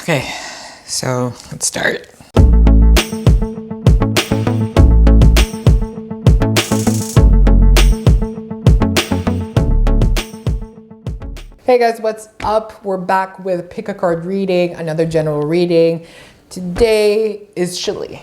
Okay, so let's start. Hey guys, what's up? We're back with Pick a Card reading, another general reading. Today is chilly.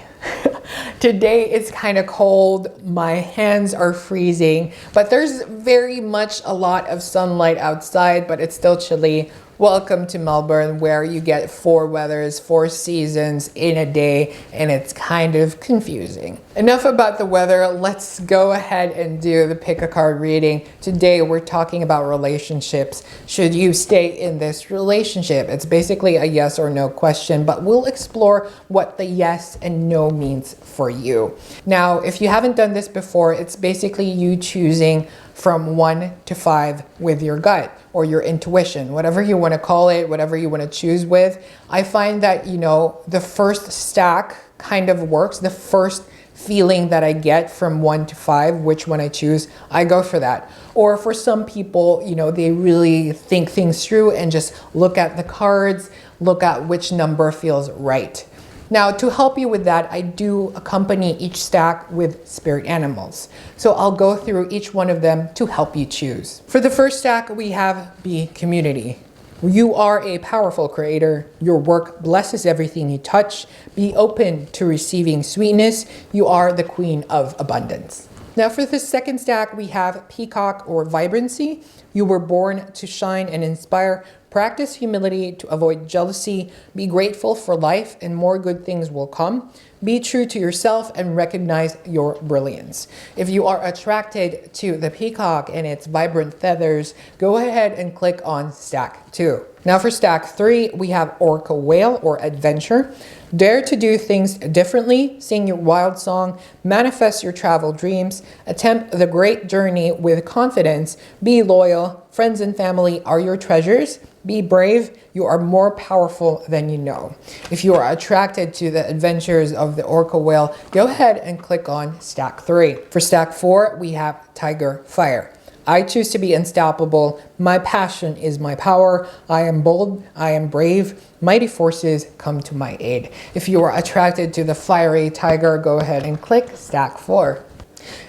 Today it's kind of cold. My hands are freezing, but there's very much a lot of sunlight outside, but it's still chilly. Welcome to Melbourne, where you get 4 weathers, 4 seasons in a day, and it's kind of confusing. Enough about the weather. Let's go ahead and do the Pick a Card reading. Today we're talking about relationships. Should you stay in this relationship? It's basically a yes or no question, but we'll explore what the yes and no means for you. Now, if you haven't done this before, it's basically you choosing from 1 to 5 with your gut or your intuition, whatever you want to call it, whatever you want to choose with. I find that, the first stack kind of works. The first feeling that I get from 1 to 5, which one I choose, I go for that. Or for some people, they really think things through and just look at the cards, look at which number feels right. Now, to help you with that, I do accompany each stack with spirit animals. So I'll go through each one of them to help you choose. For the first stack, we have Be Community. You are a powerful creator. Your work blesses everything you touch. Be open to receiving sweetness. You are the queen of abundance. Now for the second stack, we have Peacock or Vibrancy. You were born to shine and inspire. Practice humility to avoid jealousy. Be grateful for life and more good things will come. Be true to yourself and recognize your brilliance. If you are attracted to the peacock and its vibrant feathers, go ahead and click on stack 2. Now for stack 3, we have Orca Whale or Adventure. Dare to do things differently, sing your wild song, manifest your travel dreams, attempt the great journey with confidence, be loyal, friends and family are your treasures, be brave, you are more powerful than you know. If you are attracted to the adventures of the Orca Whale, go ahead and click on stack 3. For stack 4, we have Tiger Fire. I choose to be unstoppable. My passion is my power. I am bold. I am brave. Mighty forces come to my aid. If you are attracted to the fiery tiger, go ahead and click stack 4.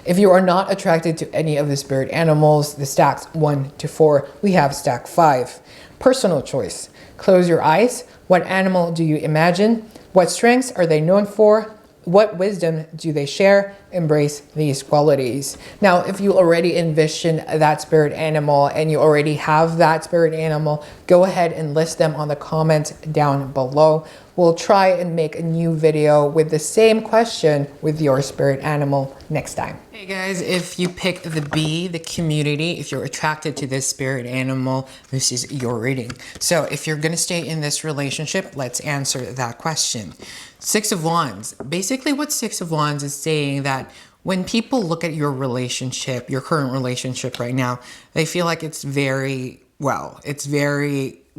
If you are not attracted to any of the spirit animals, the stacks 1 to 4, we have stack 5. Personal choice. Close your eyes. What animal do you imagine? What strengths are they known for? What wisdom do they share? Embrace these qualities. Now, if you already envision that spirit animal and you already have that spirit animal, go ahead and list them on the comments down below. We'll try and make a new video with the same question with your spirit animal next time. Hey guys, if you pick the B, the community, if you're attracted to this spirit animal, this is your reading. So if you're gonna stay in this relationship, let's answer that question. 6 of Wands. Basically what 6 of Wands is saying that when people look at your relationship, your current relationship right now, they feel like it's very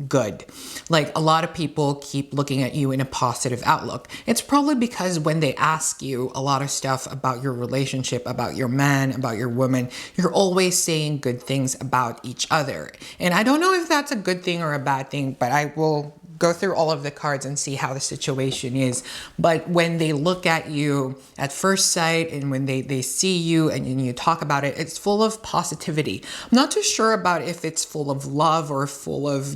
good. Like a lot of people keep looking at you in a positive outlook. It's probably because when they ask you a lot of stuff about your relationship, about your man, about your woman, you're always saying good things about each other. And I don't know if that's a good thing or a bad thing, but I will go through all of the cards and see how the situation is. But when they look at you at first sight and when they see you and you talk about it, it's full of positivity. I'm not too sure about if it's full of love or full of,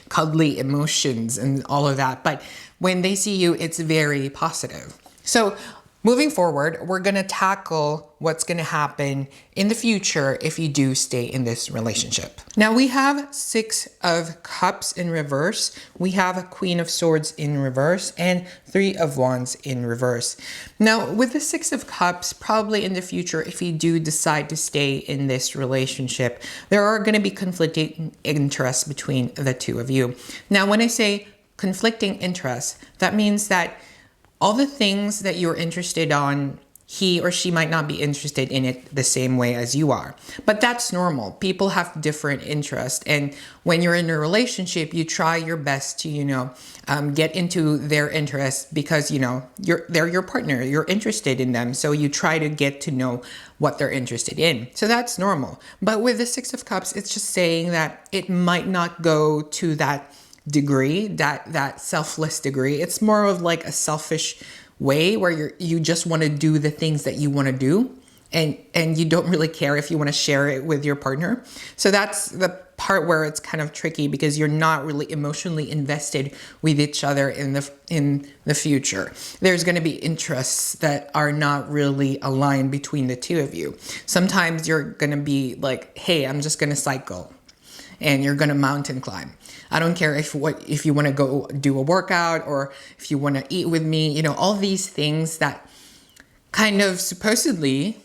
cuddly emotions and all of that. But when they see you, it's very positive. So moving forward, we're going to tackle what's going to happen in the future if you do stay in this relationship. Now we have 6 of Cups in reverse. We have a Queen of Swords in reverse and 3 of Wands in reverse. Now with the 6 of Cups, probably in the future, if you do decide to stay in this relationship, there are going to be conflicting interests between the two of you. Now when I say conflicting interests, that means that all the things that you're interested on, he or she might not be interested in it the same way as you are. But that's normal. People have different interests. And when you're in a relationship, you try your best to, get into their interests because, they're your partner. You're interested in them. So you try to get to know what they're interested in. So that's normal. But with the 6 of Cups, it's just saying that it might not go to that degree, that selfless degree. It's more of like a selfish way where you just want to do the things that you want to do, and you don't really care if you want to share it with your partner. So that's the part where it's kind of tricky, because you're not really emotionally invested with each other in the future. There's going to be interests that are not really aligned between the two of you. Sometimes you're going to be like, hey, I'm just going to cycle, and you're going to mountain climb. I don't care if you want to go do a workout, or if you want to eat with me, you know, all these things that kind of supposedly,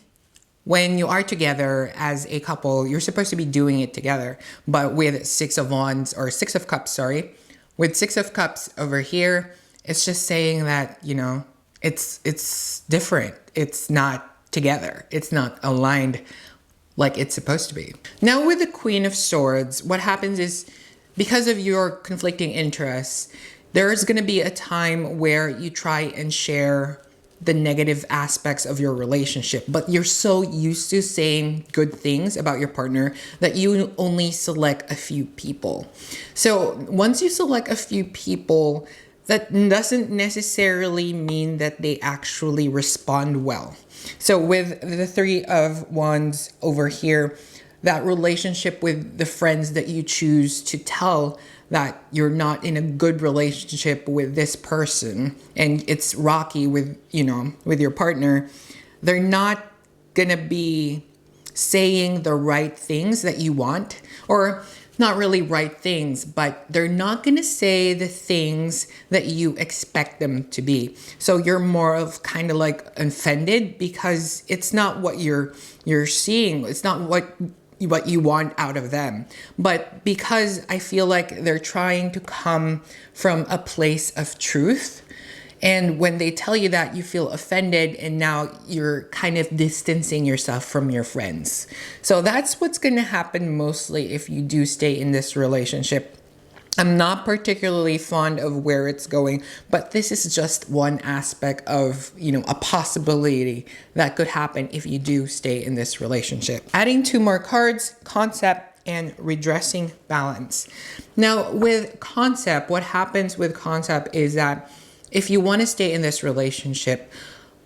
when you are together as a couple, you're supposed to be doing it together. But with Six of Cups, sorry, with Six of Cups over here, it's just saying that, you know, it's different. It's not together. It's not aligned like it's supposed to be. Now with the Queen of Swords, what happens is, because of your conflicting interests, there is going to be a time where you try and share the negative aspects of your relationship, but you're so used to saying good things about your partner that you only select a few people. So once you select a few people, that doesn't necessarily mean that they actually respond well. So with the Three of Wands over here, that relationship with the friends that you choose to tell that you're not in a good relationship with this person, and it's rocky with, you know, with your partner, they're not gonna be saying the right things that you want, or not really right things, but they're not gonna say the things that you expect them to be. So you're more of kind of like offended, because it's not what you're seeing. It's not what you want out of them. But because I feel like they're trying to come from a place of truth, and when they tell you that, you feel offended, and now you're kind of distancing yourself from your friends. So that's what's going to happen mostly if you do stay in this relationship. I'm not particularly fond of where it's going, but this is just one aspect of, you know, a possibility that could happen if you do stay in this relationship. Adding two more cards, Concept and Redressing Balance. Now with Concept, what happens with Concept is that if you want to stay in this relationship,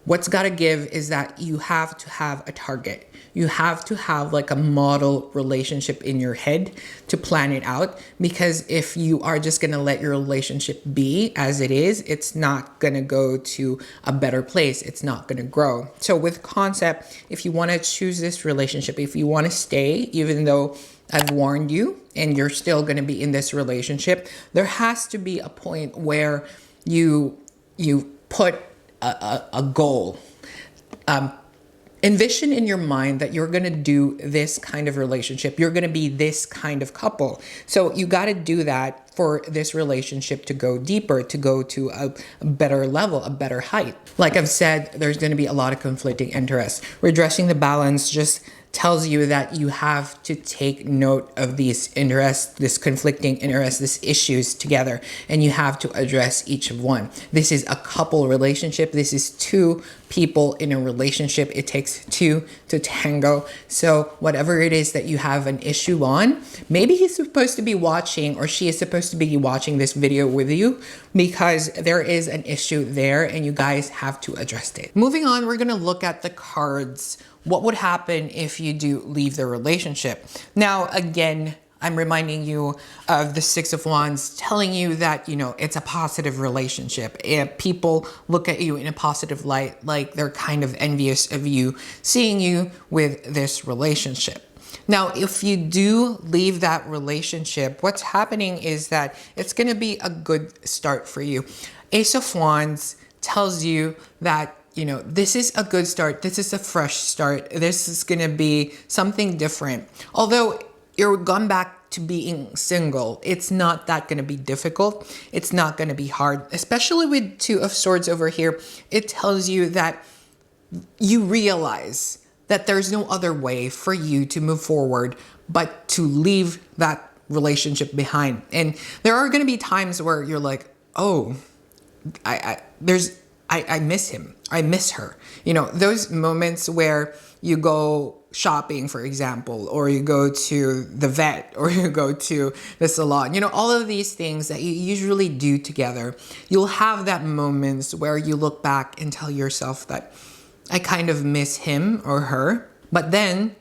what's got to give is that you have to have a target. You have to have like a model relationship in your head to plan it out, because if you are just going to let your relationship be as it is, it's not going to go to a better place. It's not going to grow. So with Concept, if you want to choose this relationship, if you want to stay, even though I've warned you and you're still going to be in this relationship, there has to be a point where you put a goal. Envision in your mind that you're going to do this kind of relationship. You're going to be this kind of couple. So you got to do that for this relationship to go deeper, to go to a better level, a better height. Like I've said, there's going to be a lot of conflicting interests. Redressing the balance just tells you that you have to take note of these interests, this conflicting interests, these issues together, and you have to address each of one. This is a couple relationship. This is two people in a relationship. It takes two to tango. So whatever it is that you have an issue on, maybe he's supposed to be watching, or she is supposed to be watching this video with you, because there is an issue there and you guys have to address it. Moving on, we're going to look at the cards. What would happen if you do leave the relationship? Now, again, I'm reminding you of the Six of Wands, telling you that, you know, it's a positive relationship. And people look at you in a positive light, like they're kind of envious of you, seeing you with this relationship. Now, if you do leave that relationship, what's happening is that it's going to be a good start for you. Ace of Wands tells you that, you know, this is a good start. This is a fresh start. This is going to be something different. Although you're gone back to being single, it's not that going to be difficult. It's not going to be hard, especially with Two of Swords over here. It tells you that you realize that there's no other way for you to move forward but to leave that relationship behind. And there are going to be times where you're like, oh, I miss him. I miss her. You know, those moments where you go shopping, for example, or you go to the vet, or you go to the salon, you know, all of these things that you usually do together, you'll have that moments where you look back and tell yourself that I kind of miss him or her. But then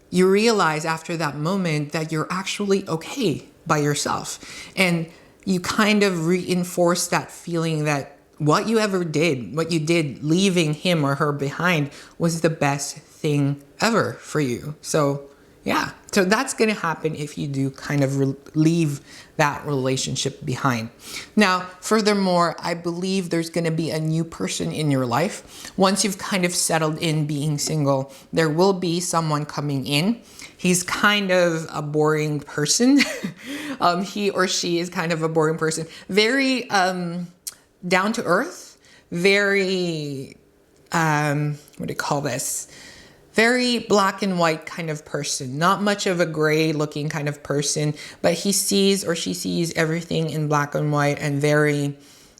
you realize after that moment that you're actually okay by yourself. And you kind of reinforce that feeling that what you did leaving him or her behind was the best thing ever for you. So yeah, so that's going to happen if you do kind of leave that relationship behind. Now, furthermore, I believe there's going to be a new person in your life. Once you've kind of settled in being single, there will be someone coming in. He's kind of a boring person. He or she is kind of a boring person. Very down to earth, very, what do you call this? Very black and white kind of person, not much of a gray looking kind of person, but he sees or she sees everything in black and white and very,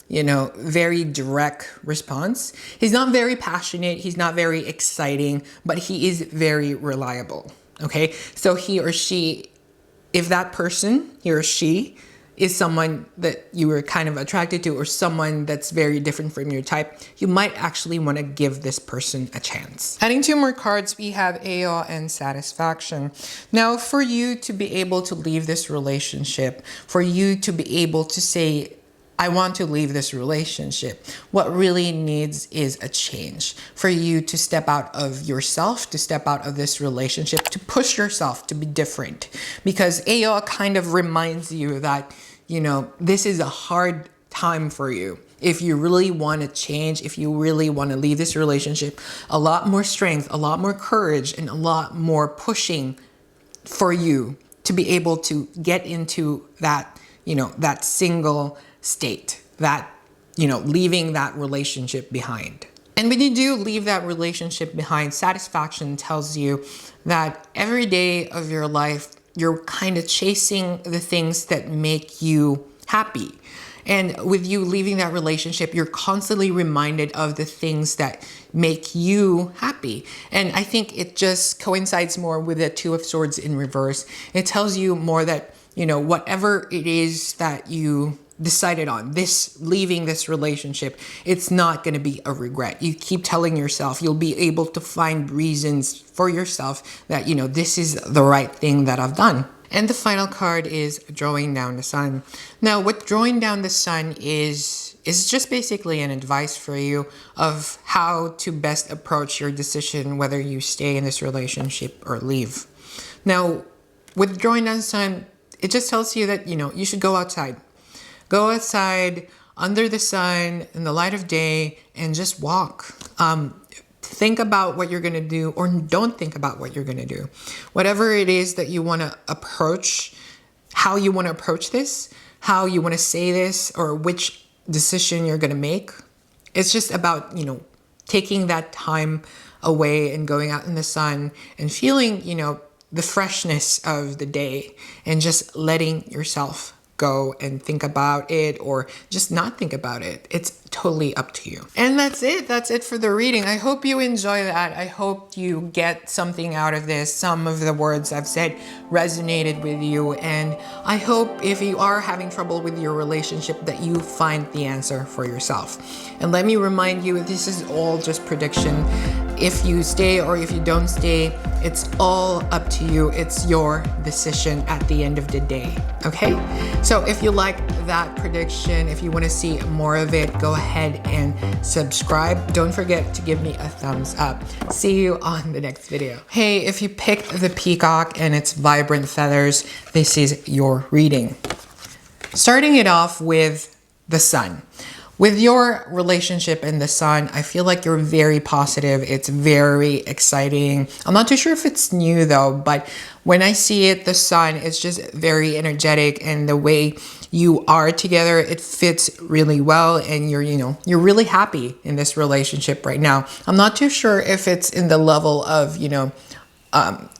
you know, very direct response. He's not very passionate. He's not very exciting, but he is very reliable. Okay. So he or she, if that person, he or she, is someone that you were kind of attracted to or someone that's very different from your type, you might actually want to give this person a chance. Adding 2 more cards, we have awe and satisfaction. Now, for you to be able to leave this relationship, for you to be able to say, I want to leave this relationship, what really needs is a change. For you to step out of yourself, to step out of this relationship, to push yourself to be different. Because AO kind of reminds you that, you know, this is a hard time for you. If you really want to change, if you really want to leave this relationship, a lot more strength, a lot more courage, and a lot more pushing for you to be able to get into that, you know, that single state, that, you know, leaving that relationship behind. And when you do leave that relationship behind, satisfaction tells you that every day of your life, you're kind of chasing the things that make you happy. And with you leaving that relationship, you're constantly reminded of the things that make you happy. And I think it just coincides more with the 2 of Swords in reverse. It tells you more that, you know, whatever it is that you decided on, this leaving this relationship, it's not going to be a regret. You keep telling yourself, you'll be able to find reasons for yourself that, you know, this is the right thing that I've done. And the final card is drawing down the sun. Now, what drawing down the sun is just basically an advice for you of how to best approach your decision, whether you stay in this relationship or leave. Now, with drawing down the sun, it just tells you that, you know, you should go outside. Go outside under the sun in the light of day and just walk. Think about what you're going to do, or don't think about what you're going to do. Whatever it is that you want to approach, how you want to approach this, how you want to say this, or which decision you're going to make. It's just about, you know, taking that time away and going out in the sun and feeling, you know, the freshness of the day and just letting yourself go and think about it, or just not think about it. It's totally up to you. And that's it. That's it for the reading. I hope you enjoy that. I hope you get something out of this. Some of the words I've said resonated with you. And I hope if you are having trouble with your relationship that you find the answer for yourself. And let me remind you, this is all just prediction. If you stay or if you don't stay, it's all up to you. It's your decision at the end of the day. Okay? So if you like that prediction, if you want to see more of it, go ahead and subscribe. Don't forget to give me a thumbs up. See you on the next video. Hey, if you picked the Peacock and its vibrant feathers, this is your reading. Starting it off with the sun. With your relationship and the sun, I feel like you're very positive. It's very exciting. I'm not too sure if it's new though, but when I see it, the sun, it's just very energetic, and the way you are together, it fits really well, and you're really happy in this relationship right now. I'm not too sure if it's in the level of,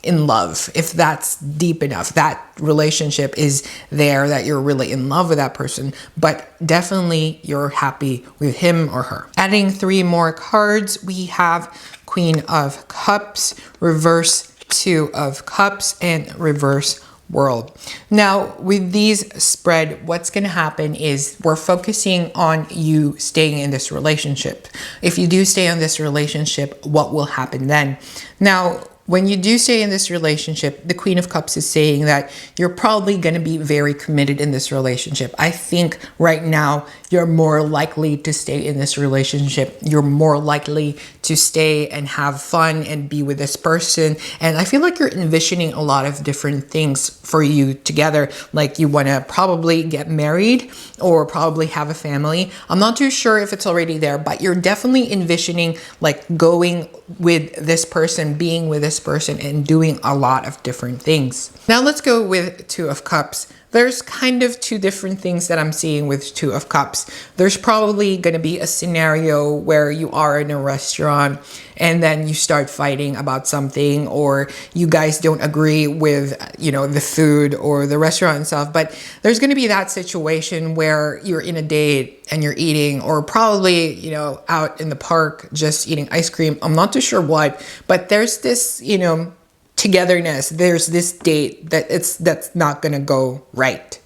in love, if that's deep enough, that relationship is there, that you're really in love with that person, but definitely you're happy with him or her. Adding 3 more cards, we have Queen of Cups, reverse 2 of Cups, and reverse World. Now, with these spread, what's going to happen is we're focusing on you staying in this relationship. If you do stay in this relationship, what will happen then? Now, when you do stay in this relationship, the Queen of Cups is saying that you're probably going to be very committed in this relationship. I think right now you're more likely to stay in this relationship. You're more likely to stay and have fun and be with this person. And I feel like you're envisioning a lot of different things for you together. Like you want to probably get married or probably have a family. I'm not too sure if it's already there, but you're definitely envisioning like going with this person, being with this person, and doing a lot of different things. Now let's go with 2 of Cups. There's kind of 2 different things that I'm seeing with 2 of Cups. There's probably going to be a scenario where you are in a restaurant and then you start fighting about something, or you guys don't agree with, you know, the food or the restaurant itself. But there's going to be that situation where you're in a date and you're eating, or probably, you know, out in the park just eating ice cream. I'm not too sure what, but there's this, you know, togetherness. There's this date that's not going to go right.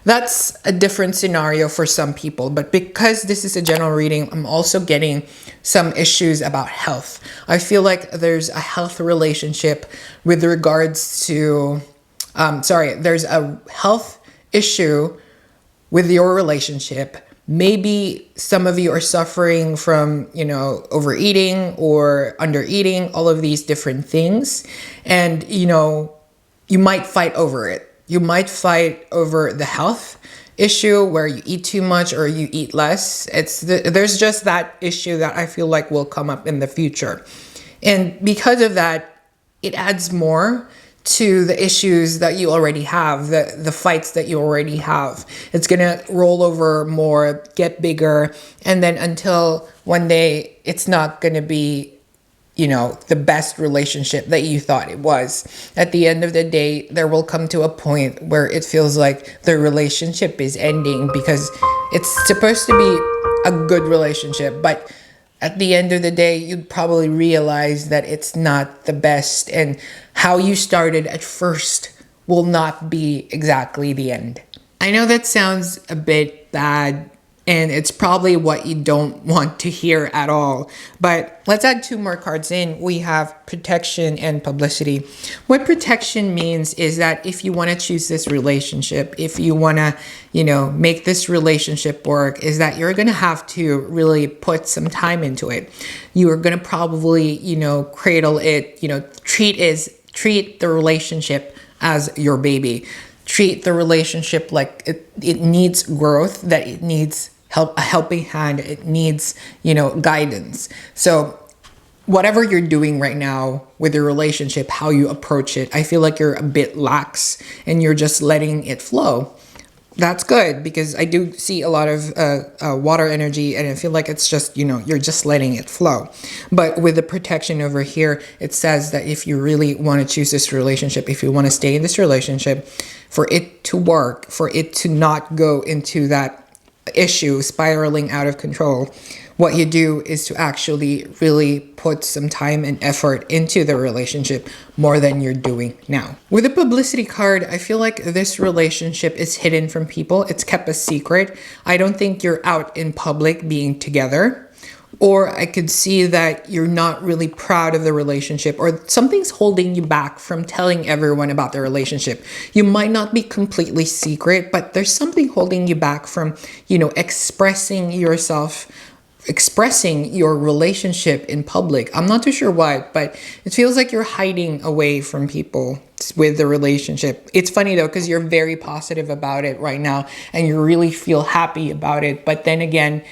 That's a different scenario for some people, but because this is a general reading, I'm also getting some issues about health. I feel like there's a health relationship with regards to, there's a health issue with your relationship. Maybe some of you are suffering from, you know, overeating or undereating, all of these different things. And, you know, you might fight over it. You might fight over the health issue where you eat too much or you eat less. There's just that issue that I feel like will come up in the future. And because of that, it adds more to the issues that you already have, the fights that you already have. It's going to roll over more, get bigger, and then until one day it's not going to be, you know, the best relationship that you thought it was. At the end of the day, there will come to a point where it feels like the relationship is ending because it's supposed to be a good relationship, but at the end of the day, you'd probably realize that it's not the best, and how you started at first will not be exactly the end. I know that sounds a bit bad, and it's probably what you don't want to hear at all. But let's add 2 more cards in. We have protection and publicity. What protection means is that if you want to choose this relationship, if you want to, you know, make this relationship work, is that you're going to have to really put some time into it. You are going to probably, you know, cradle it, you know, treat the relationship as your baby. Treat the relationship like it needs growth, that it needs a helping hand, it needs, you know, guidance. So whatever you're doing right now with your relationship, how you approach it, I feel like you're a bit lax and you're just letting it flow. That's good, because I do see a lot of water energy, and I feel like it's just, you know, you're just letting it flow. But with the protection over here, it says that if you really want to choose this relationship, if you want to stay in this relationship, for it to work, for it to not go into that issue spiraling out of control, what you do is to actually really put some time and effort into the relationship more than you're doing now. With the publicity card, I feel like this relationship is hidden from people. It's kept a secret. I don't think you're out in public being together. Or I could see that you're not really proud of the relationship, or something's holding you back from telling everyone about the relationship. You might not be completely secret, but there's something holding you back from, you know, expressing yourself, expressing your relationship in public. I'm not too sure why, but it feels like you're hiding away from people with the relationship. It's funny though, because you're very positive about it right now and you really feel happy about it. But then again,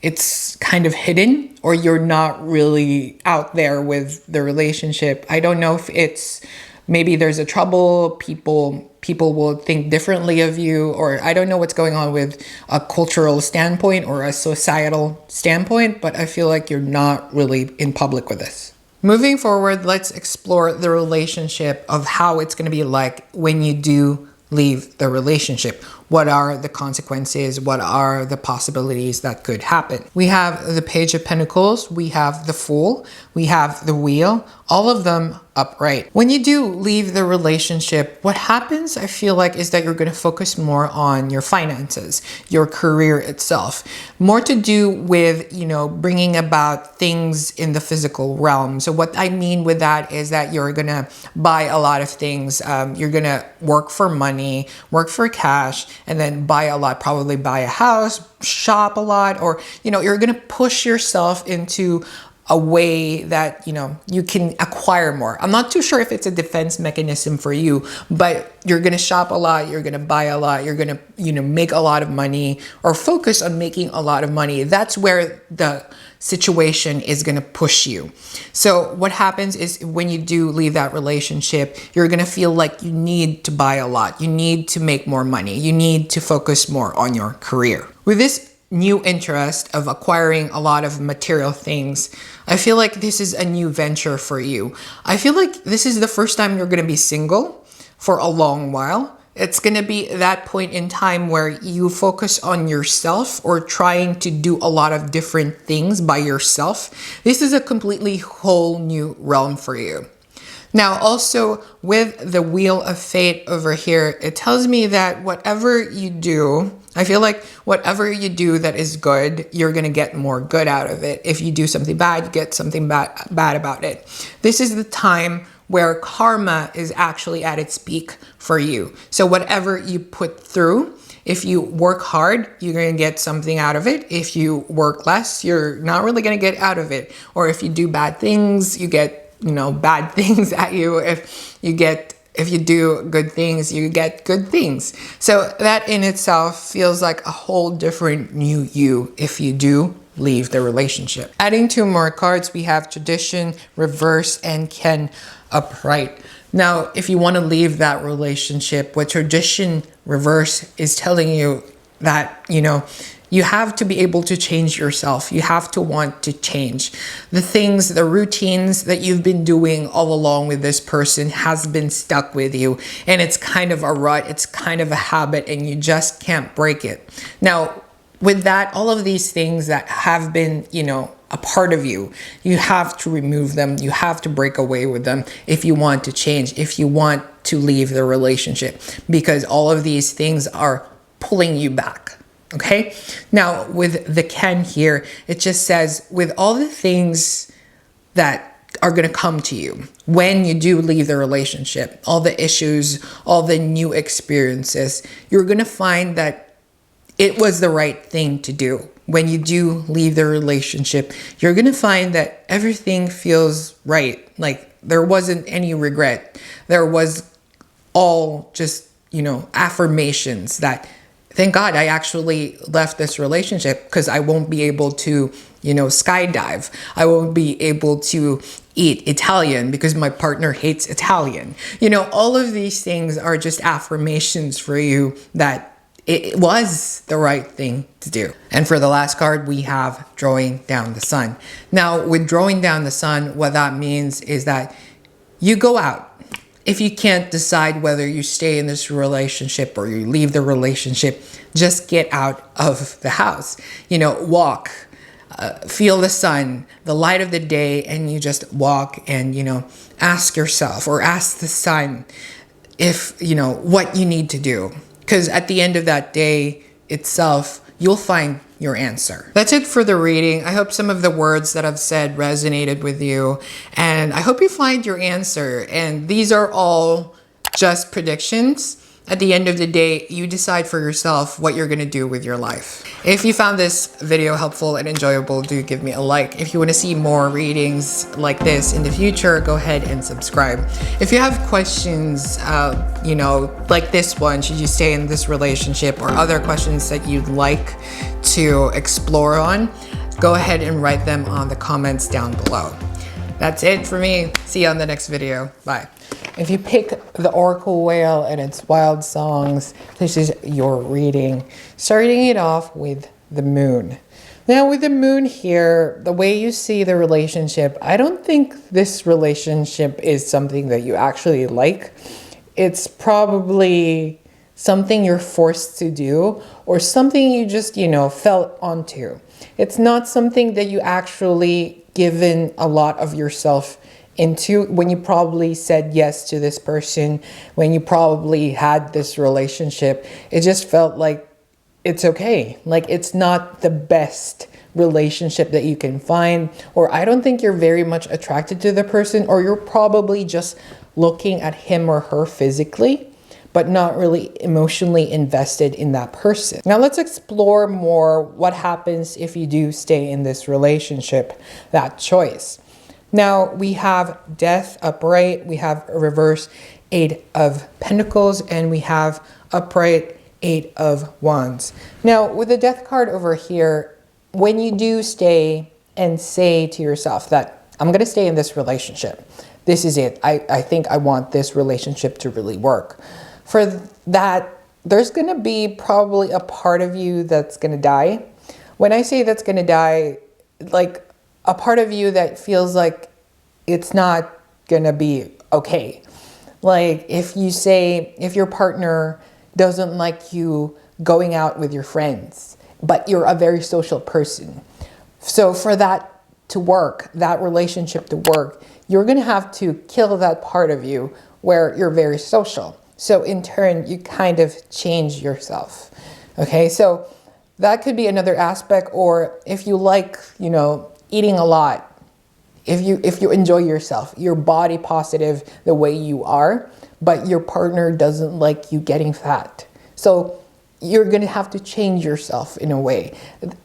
it's kind of hidden, or you're not really out there with the relationship. I don't know if it's, maybe there's a trouble, people will think differently of you, or I don't know what's going on with a cultural standpoint or a societal standpoint, but I feel like you're not really in public with this. Moving forward, let's explore the relationship of how it's going to be like when you do leave the relationship. What are the consequences? What are the possibilities that could happen? We have the Page of Pentacles, we have the Fool, we have the Wheel, all of them upright. When you do leave the relationship, what happens, I feel like, is that you're going to focus more on your finances, your career itself, more to do with, you know, bringing about things in the physical realm. So what I mean with that is that you're going to buy a lot of things. You're going to work for money, work for cash, and then buy a lot, probably buy a house, shop a lot, or, you know, you're going to push yourself into a way that, you know, you can acquire more. I'm not too sure if it's a defense mechanism for you, but you're going to shop a lot, you're going to buy a lot, you're going to, you know, make a lot of money or focus on making a lot of money. That's where the situation is going to push you. So what happens is when you do leave that relationship, you're going to feel like you need to buy a lot. You need to make more money. You need to focus more on your career. With this new interest of acquiring a lot of material things, I feel like this is a new venture for you. I feel like this is the first time you're going to be single for a long while. It's going to be that point in time where you focus on yourself or trying to do a lot of different things by yourself. This is a completely whole new realm for you. Now, also with the Wheel of Fate over here, it tells me that whatever you do, I feel like whatever you do that is good, you're going to get more good out of it. If you do something bad, you get something bad about it. This is the time where karma is actually at its peak for you. So whatever you put through, if you work hard, you're going to get something out of it. If you work less, you're not really going to get out of it. Or if you do bad things, you get, you know, bad things at you. If you do good things, you get good things. So that in itself feels like a whole different new you if you do leave the relationship. Adding two more cards, we have Tradition Reverse and Ken Upright. Now, if you want to leave that relationship, what Tradition Reverse is telling you that, you know, you have to be able to change yourself. You have to want to change. The things, the routines that you've been doing all along with this person has been stuck with you. And it's kind of a rut. It's kind of a habit and you just can't break it. Now, with that, all of these things that have been, you know, a part of you, you have to remove them. You have to break away with them if you want to change, if you want to leave the relationship, because all of these things are pulling you back. Okay. Now with the Ken here, it just says with all the things that are going to come to you when you do leave the relationship, all the issues, all the new experiences, you're going to find that it was the right thing to do. When you do leave the relationship, you're going to find that everything feels right. Like there wasn't any regret. There was all just, you know, affirmations that thank God I actually left this relationship because I won't be able to, you know, skydive. I won't be able to eat Italian because my partner hates Italian. You know, all of these things are just affirmations for you that it was the right thing to do. And for the last card, we have Drawing Down the Sun. Now, with Drawing Down the Sun, what that means is that you go out. If you can't decide whether you stay in this relationship or you leave the relationship, just get out of the house. You know, walk, feel the sun, the light of the day, and you just walk and, you know, ask yourself or ask the sun if, you know, what you need to do. Because at the end of that day itself, you'll find your answer. That's it for the reading. I hope some of the words that I've said resonated with you, and I hope you find your answer. And these are all just predictions. At the end of the day, you decide for yourself what you're going to do with your life. If you found this video helpful and enjoyable, do give me a like. If you want to see more readings like this in the future, go ahead and subscribe. If you have questions, you know, like this one, should you stay in this relationship, or other questions that you'd like to explore on, go ahead and write them on the comments down below. That's it for me. See you on the next video. Bye. If you pick the Oracle Whale and its wild songs, this is your reading. Starting it off with the Moon. Now with the moon here, the way you see the relationship, I don't think this relationship is something that you actually like. It's probably something you're forced to do or something you just, felt onto. It's not something that you actually given a lot of yourself into when you probably said yes to this person, when you probably had this relationship. It just felt like it's okay. Like it's not the best relationship that you can find, or I don't think you're very much attracted to the person, or you're probably just looking at him or her physically, but not really emotionally invested in that person. Now let's explore more what happens if you do stay in this relationship, that choice. Now we have Death upright, we have a reverse 8 of Pentacles, and we have upright 8 of Wands. Now with the Death card over here, when you do stay and say to yourself that I'm going to stay in this relationship, this is it, I think I want this relationship to really work. For that, there's going to be probably a part of you that's going to die. When I say that's going to die, like a part of you that feels like it's not going to be okay. Like if your partner doesn't like you going out with your friends, but you're a very social person. So for that to work, that relationship to work, you're going to have to kill that part of you where you're very social. So in turn, you kind of change yourself. Okay, so that could be another aspect. Or if you like, eating a lot, if you enjoy yourself, you're body positive the way you are, but your partner doesn't like you getting fat. So you're going to have to change yourself in a way.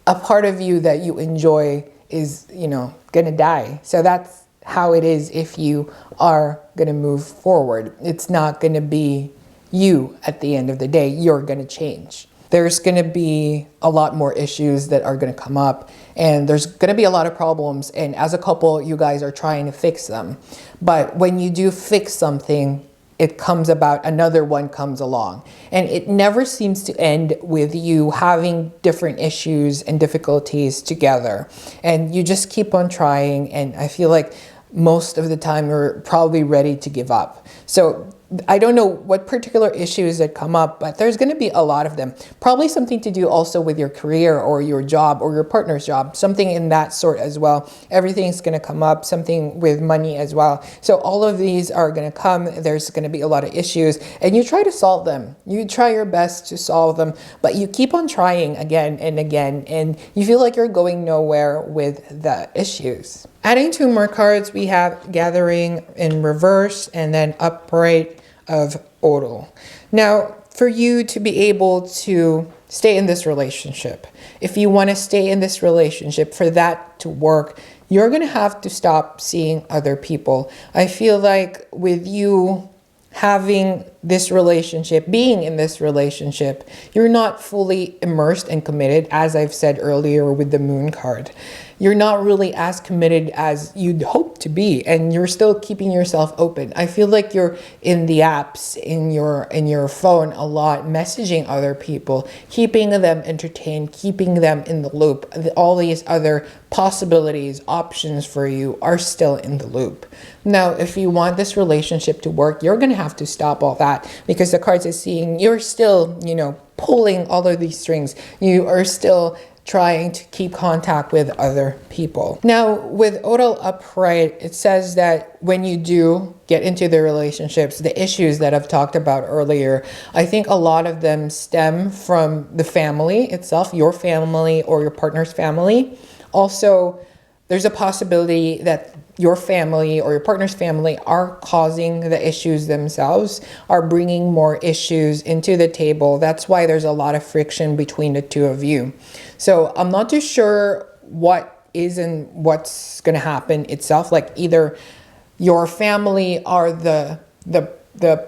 A part of you that you enjoy is, going to die. So that's how it is if you are going to move forward. It's not going to be you at the end of the day. You're going to change. There's going to be a lot more issues that are going to come up, and there's going to be a lot of problems. And as a couple, you guys are trying to fix them. But when you do fix something, it comes about, another one comes along. And it never seems to end with you having different issues and difficulties together. And you just keep on trying. And I feel like most of the time you're probably ready to give up. So I don't know what particular issues that come up, but there's going to be a lot of them. Probably something to do also with your career or your job or your partner's job, something in that sort as well. Everything's going to come up, something with money as well. So all of these are going to come. There's going to be a lot of issues, and you try to solve them. You try your best to solve them, but you keep on trying again and again, and you feel like you're going nowhere with the issues. Adding 2 more cards, we have Gathering in reverse and then Upright of Oro. Now, for you to be able to stay in this relationship, if you want to stay in this relationship, for that to work, you're going to have to stop seeing other people. I feel like with you having this relationship, being in this relationship, you're not fully immersed and committed, as I've said earlier with the Moon card. You're not really as committed as you'd hope to be, and you're still keeping yourself open. I feel like you're in the apps, in your phone a lot, messaging other people, keeping them entertained, keeping them in the loop. All these other possibilities, options for you are still in the loop. Now, if you want this relationship to work, you're going to have to stop all that, because the cards are seeing you're still, pulling all of these strings. You are still trying to keep contact with other people. Now, with Odal upright, it says that when you do get into the relationships, the issues that I've talked about earlier, I think a lot of them stem from the family itself, your family or your partner's family. Also, there's a possibility that your family or your partner's family are causing the issues themselves, are bringing more issues into the table. That's why there's a lot of friction between the two of you. So I'm not too sure what is and what's going to happen itself. Like either your family are the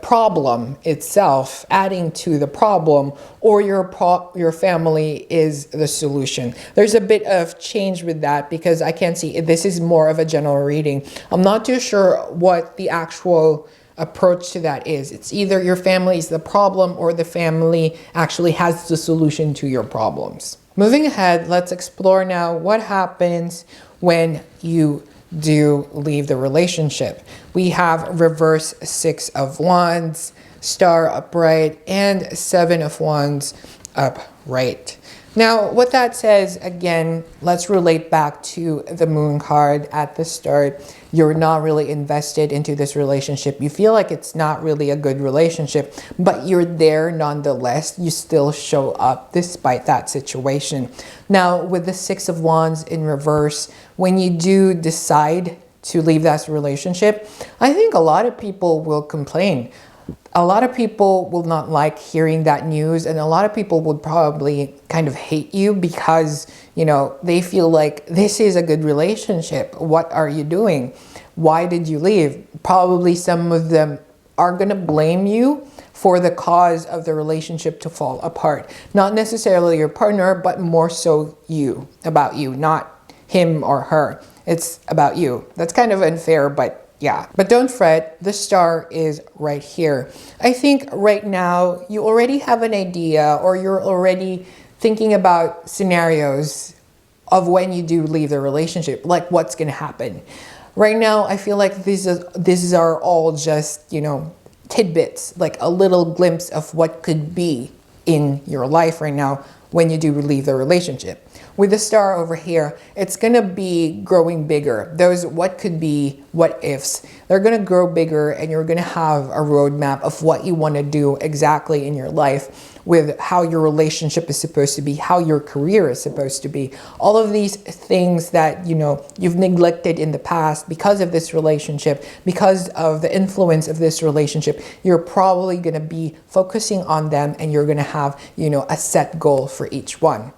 problem itself, adding to the problem, or your family is the solution. There's a bit of change with that, because I can't see, this is more of a general reading. I'm not too sure what the actual approach to that is. It's either your family is the problem or the family actually has the solution to your problems. moving ahead, let's explore now what happens when you do leave the relationship. We have reverse 6 of Wands, Star upright, and 7 of Wands upright. Now, what that says, again, let's relate back to the Moon card at the start. You're not really invested into this relationship. You feel like it's not really a good relationship, but you're there nonetheless. You still show up despite that situation. Now, with the 6 of Wands in reverse, when you do decide to leave that relationship, I think a lot of people will complain. A lot of people will not like hearing that news, and a lot of people would probably kind of hate you because, you know, they feel like this is a good relationship. What are you doing? Why did you leave? Probably some of them are going to blame you for the cause of the relationship to fall apart. Not necessarily your partner, but more so you, about you, not him or her. It's about you. That's kind of unfair, but yeah, but don't fret, the star is right here. I think right now you already have an idea, or you're already thinking about scenarios of when you do leave the relationship, like what's going to happen. Right now, I feel like these are all just, you know, tidbits, like a little glimpse of what could be in your life right now when you do leave the relationship. With the star over here, it's going to be growing bigger. Those what could be, what ifs, they're going to grow bigger, and you're going to have a roadmap of what you want to do exactly in your life, with how your relationship is supposed to be, how your career is supposed to be. All of these things that, you know, you've neglected in the past because of this relationship, because of the influence of this relationship, you're probably going to be focusing on them, and you're going to have, you know, a set goal for each one.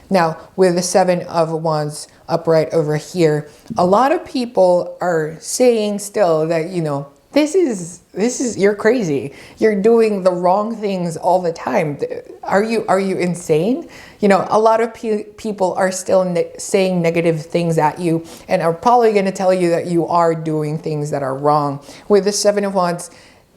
Now, with the 7 of Wands upright over here, a lot of people are saying still that, you know, this is, you're crazy. You're doing the wrong things all the time. Are you insane? You know, a lot of people are still saying negative things at you, and are probably going to tell you that you are doing things that are wrong. With the 7 of Wands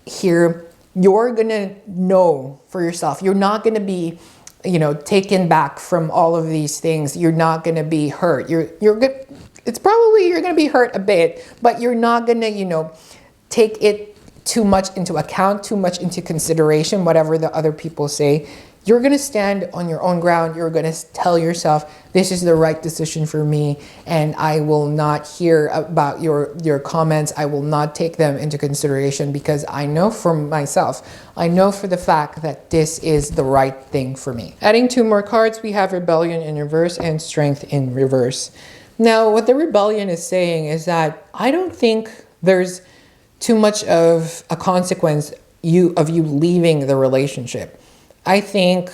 here, you're going to know for yourself. You're not going to be, you know, taken back from all of these things. You're not going to be hurt. You're good. It's probably, you're going to be hurt a bit, but you're not going to, you know, take it too much into account, too much into consideration, whatever the other people say. You're going to stand on your own ground. You're going to tell yourself, this is the right decision for me, and I will not hear about your comments. I will not take them into consideration, because I know for myself, I know for the fact that this is the right thing for me. Adding 2 more cards, we have Rebellion in reverse and Strength in reverse. Now, what the Rebellion is saying is that I don't think there's too much of a consequence of you leaving the relationship. I think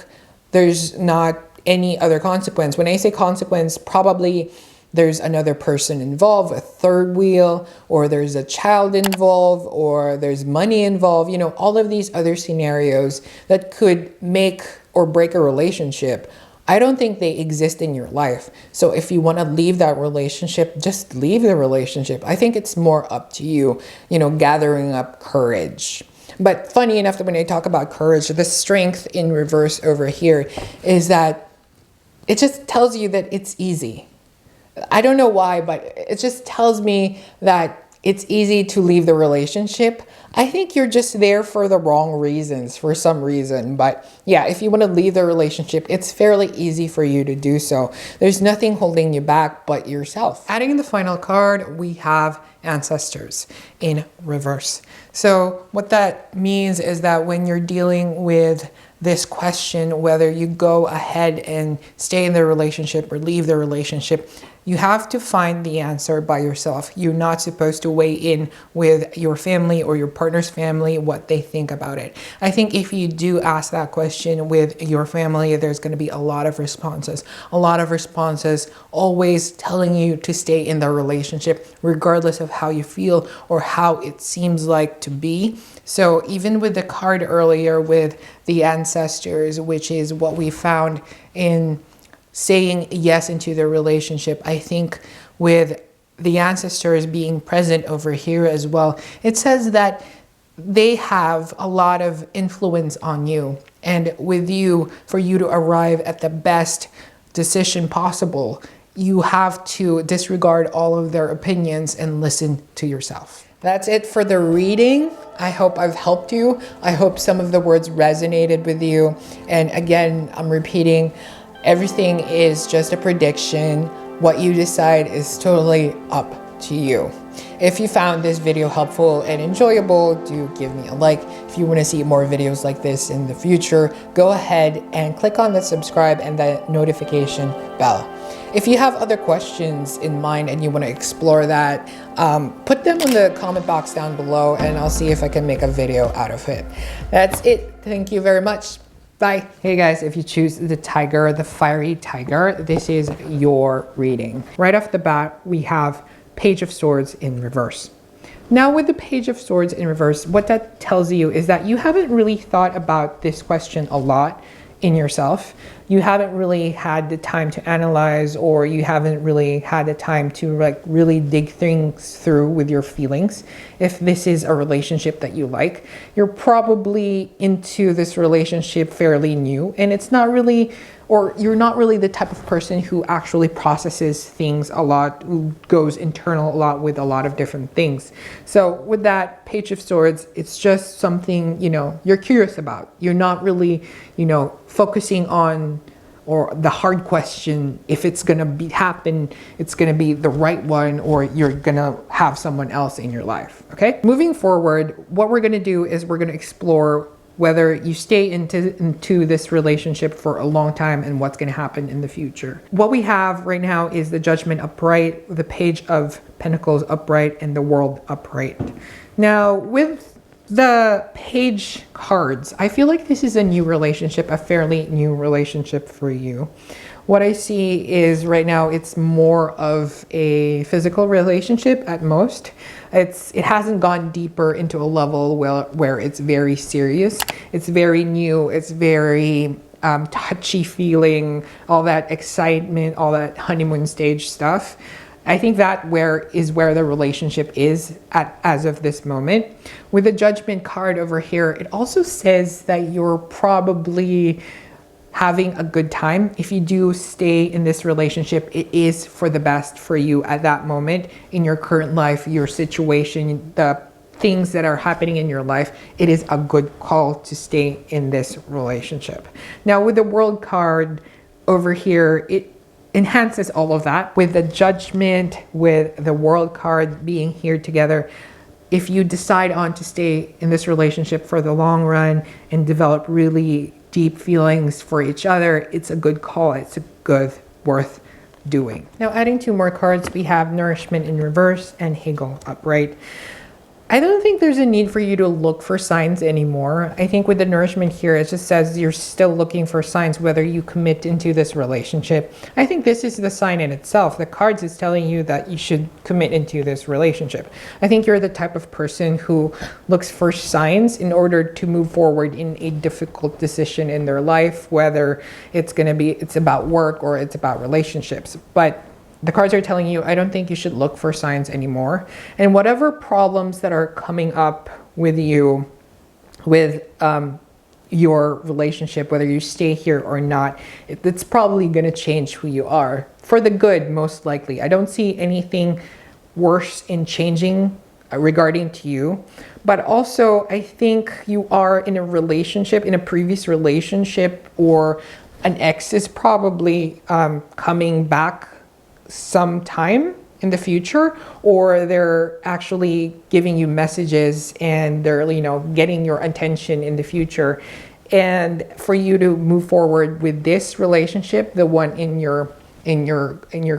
there's not any other consequence. When I say consequence, probably there's another person involved, a third wheel, or there's a child involved, or there's money involved, you know, all of these other scenarios that could make or break a relationship. I don't think they exist in your life. So if you want to leave that relationship, just leave the relationship. I think it's more up to you, you know, gathering up courage. But funny enough, that when I talk about courage, the Strength in reverse over here is that it just tells you that it's easy. I don't know why, but it just tells me that it's easy to leave the relationship. I think you're just there for the wrong reasons, for some reason. But yeah, if you want to leave the relationship, it's fairly easy for you to do so. There's nothing holding you back but yourself. Adding the final card, we have Ancestors in reverse. So what that means is that when you're dealing with this question, whether you go ahead and stay in the relationship or leave the relationship, you have to find the answer by yourself. You're not supposed to weigh in with your family or your partner's family, what they think about it. I think if you do ask that question with your family, there's going to be a lot of responses. A lot of responses always telling you to stay in the relationship, regardless of how you feel or how it seems like to be. So even with the card earlier with the Ancestors, which is what we found in saying yes into the relationship, I think with the Ancestors being present over here as well, it says that they have a lot of influence on you, and with you, for you to arrive at the best decision possible. You have to disregard all of their opinions and listen to yourself. That's it for the reading. I hope I've helped you. I hope some of the words resonated with you. And again, I'm repeating, everything is just a prediction. What you decide is totally up to you. If you found this video helpful and enjoyable, do give me a like. If you want to see more videos like this in the future, go ahead and click on the subscribe and the notification bell. If you have other questions in mind and you want to explore that, put them in the comment box down below and I'll see if I can make a video out of it. That's it. Thank you very much. Bye. Hey guys, if you choose the tiger, the fiery tiger, this is your reading. Right off the bat, we have Page of Swords in reverse. Now with the Page of Swords in reverse, what that tells you is that you haven't really thought about this question a lot in yourself. You haven't really had the time to analyze, or you haven't really had the time to like really dig things through with your feelings. If this is a relationship that you like, you're probably into this relationship fairly new, and it's not really, or you're not really the type of person who actually processes things a lot, who goes internal a lot with a lot of different things. So with that Page of Swords, it's just something, you know, you're curious about. You're not really, you know, focusing on, or the hard question, if it's gonna happen, it's gonna be the right one, or you're gonna have someone else in your life, okay? Moving forward, what we're gonna do is we're gonna explore whether you stay into this relationship for a long time and what's going to happen in the future. What we have right now is the Judgment upright, the Page of Pentacles upright, and the World upright. Now with the Page cards, I feel like this is a new relationship, a fairly new relationship for you. What I see is right now it's more of a physical relationship at most. It hasn't gone deeper into a level where it's very serious. It's very new. It's very touchy feeling, all that excitement, all that honeymoon stage stuff. I think that is where the relationship is at as of this moment. With the Judgment card over here, it also says that you're probably having a good time. If you do stay in this relationship, it is for the best for you at that moment in your current life, your situation, the things that are happening in your life. It is a good call to stay in this relationship. Now with the World card over here, it enhances all of that. With the Judgment, with the World card being here together, if you decide on to stay in this relationship for the long run and develop really deep feelings for each other, it's a good call. It's a good, worth doing. Now adding two more cards, we have Nourishment in reverse and Hegel upright. I don't think there's a need for you to look for signs anymore. I think with the Nourishment here, it just says you're still looking for signs whether you commit into this relationship. I think this is the sign in itself. The cards is telling you that you should commit into this relationship. I think you're the type of person who looks for signs in order to move forward in a difficult decision in their life, whether it's about work or it's about relationships. But the cards are telling you, I don't think you should look for signs anymore. And whatever problems that are coming up with you, with your relationship, whether you stay here or not, it's probably going to change who you are. For the good, most likely. I don't see anything worse in changing regarding to you. But also, I think you are in a relationship, in a previous relationship, or an ex is probably coming back sometime in the future, or they're actually giving you messages and they're, you know, getting your attention in the future. And for you to move forward with this relationship, the one in your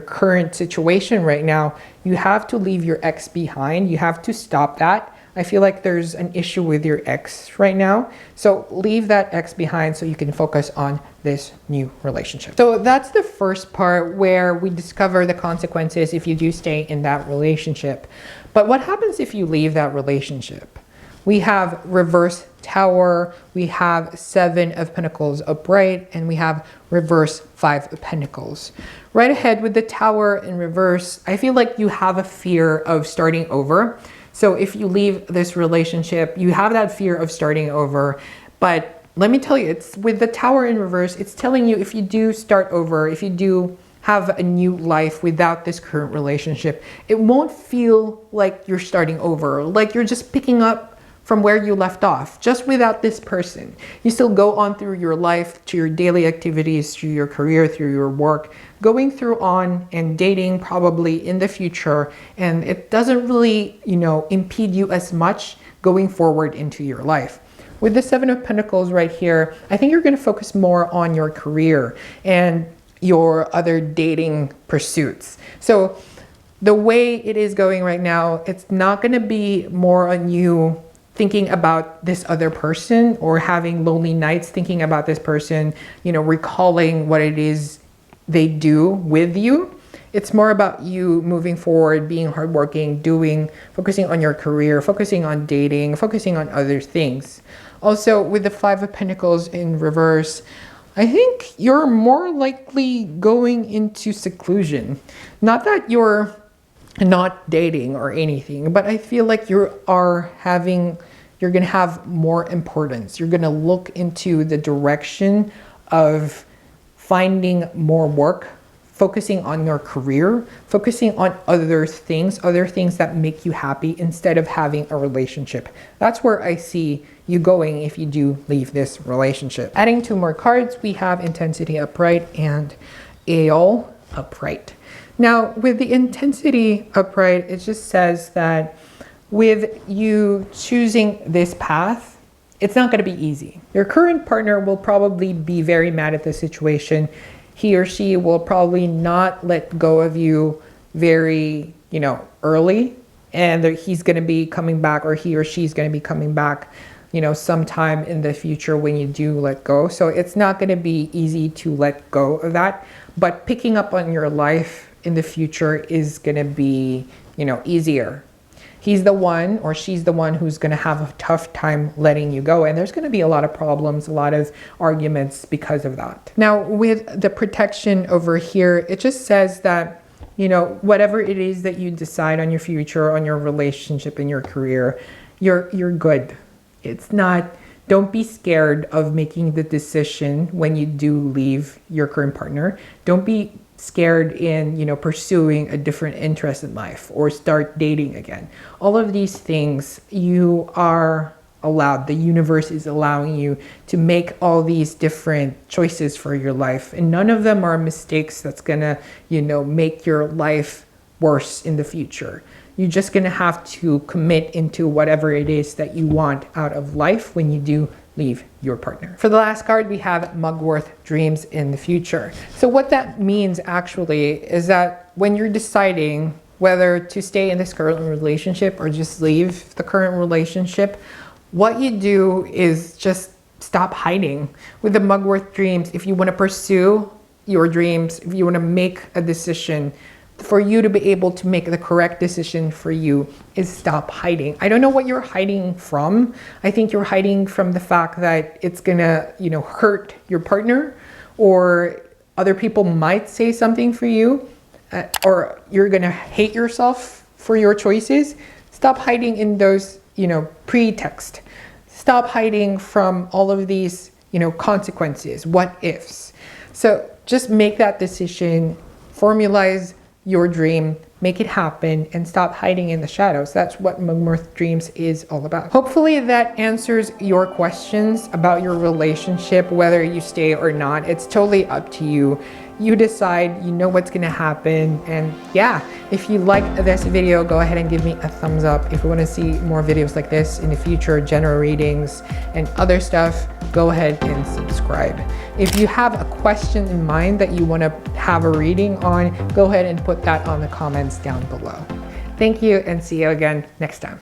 current situation right now, you have to leave your ex behind. You have to stop that. I feel like there's an issue with your ex right now. So leave that ex behind so you can focus on this new relationship. So that's the first part where we discover the consequences if you do stay in that relationship. But what happens if you leave that relationship? We have reverse Tower, we have 7 of Pentacles upright, and we have reverse 5 of Pentacles. Right ahead with the Tower in reverse, I feel like you have a fear of starting over. So if you leave this relationship, you have that fear of starting over, but let me tell you, it's with the Tower in reverse, it's telling you if you do start over, if you do have a new life without this current relationship, it won't feel like you're starting over, like you're just picking up from where you left off, just without this person. You still go on through your life, to your daily activities, through your career, through your work, going through on and dating probably in the future. And it doesn't really, impede you as much going forward into your life. With the Seven of Pentacles right here, I think you're going to focus more on your career and your other dating pursuits. So the way it is going right now, it's not going to be more on you thinking about this other person or having lonely nights thinking about this person, recalling what it is they do with you. It's more about you moving forward, being hardworking, focusing on your career, focusing on dating, focusing on other things. Also, with the Five of Pentacles in reverse, I think you're more likely going into seclusion. Not that you're not dating or anything, but I feel like you're going to have more importance. You're going to look into the direction of finding more work, focusing on your career, focusing on other things that make you happy instead of having a relationship. That's where I see you going if you do leave this relationship. Adding 2 more cards, we have Intensity Upright and Aeol Upright. Now, with the Intensity Upright, it just says that with you choosing this path, it's not going to be easy. Your current partner will probably be very mad at the situation. He or she will probably not let go of you very, early. And he's going to be coming back, or he or she's going to be coming back, sometime in the future when you do let go. So it's not going to be easy to let go of that. But picking up on your life in the future is going to be, easier. He's the one or she's the one who's going to have a tough time letting you go. And there's going to be a lot of problems, a lot of arguments because of that. Now, with the protection over here, it just says that, whatever it is that you decide on your future, on your relationship and your career, you're good. It's not, don't be scared of making the decision when you do leave your current partner. Don't be scared in, pursuing a different interest in life or start dating again. All of these things you are allowed. The universe is allowing you to make all these different choices for your life. And none of them are mistakes that's gonna, make your life worse in the future. You're just gonna have to commit into whatever it is that you want out of life when you do leave your partner. For the last card, we have Mugwort Dreams in the Future. So what that means actually is that when you're deciding whether to stay in this current relationship or just leave the current relationship, what you do is just stop hiding. With the Mugwort Dreams, if you want to pursue your dreams, if you want to make a decision, for you to be able to make the correct decision for you is stop hiding. I don't know what you're hiding from. I think you're hiding from the fact that it's gonna, hurt your partner, or other people might say something for you, or you're gonna hate yourself for your choices. Stop hiding in those, pretext. Stop hiding from all of these, consequences, what ifs. So just make that decision, formalize your dream, make it happen, and stop hiding in the shadows. That's what Mugwort Dreams is all about. Hopefully that answers your questions about your relationship, whether you stay or not. It's totally up to you. You decide, you know what's gonna happen. And yeah, if you like this video, go ahead and give me a thumbs up. If you wanna see more videos like this in the future, general readings and other stuff, go ahead and subscribe. If you have a question in mind that you wanna have a reading on, go ahead and put that on the comments down below. Thank you, and see you again next time.